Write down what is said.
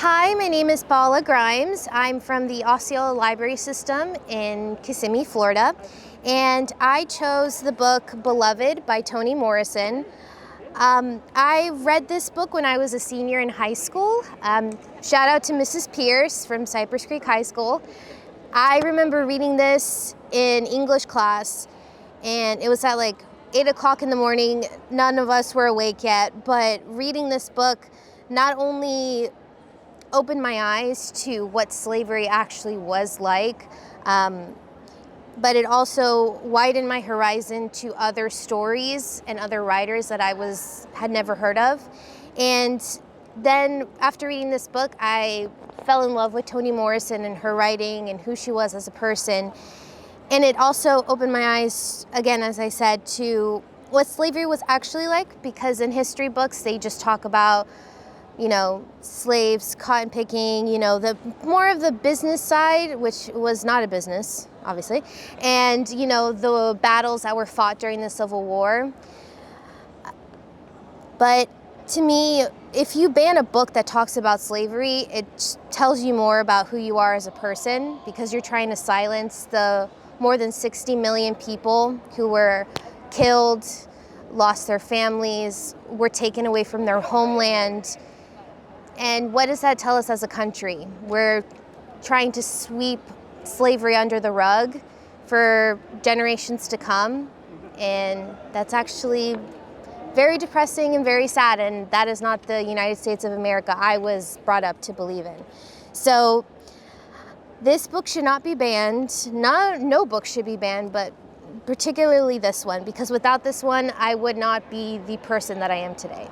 Hi, my name is Paula Grimes. I'm from the Osceola Library System in Kissimmee, Florida, and I chose the book Beloved by Toni Morrison. I read this book when I was a senior in high school. Shout out to Mrs. Pierce from Cypress Creek High School. I remember reading this in English class, and it was at like 8 o'clock in the morning. None of us were awake yet, but reading this book not only opened my eyes to what slavery actually was like, but it also widened my horizon to other stories and other writers that I had never heard of. And then after reading this book, I fell in love with Toni Morrison and her writing and who she was as a person. And it also opened my eyes, again, as I said, to what slavery was actually like, because in history books, they just talk about slaves, cotton picking, the more of the business side, which was not a business, obviously, and, the battles that were fought during the Civil War. But to me, if you ban a book that talks about slavery, it tells you more about who you are as a person, because you're trying to silence the more than 60 million people who were killed, lost their families, were taken away from their homeland. And what does that tell us as a country? We're trying to sweep slavery under the rug for generations to come, and that's actually very depressing and very sad, and that is not the United States of America I was brought up to believe in. So this book should not be banned. No book should be banned, but particularly this one, because without this one, I would not be the person that I am today.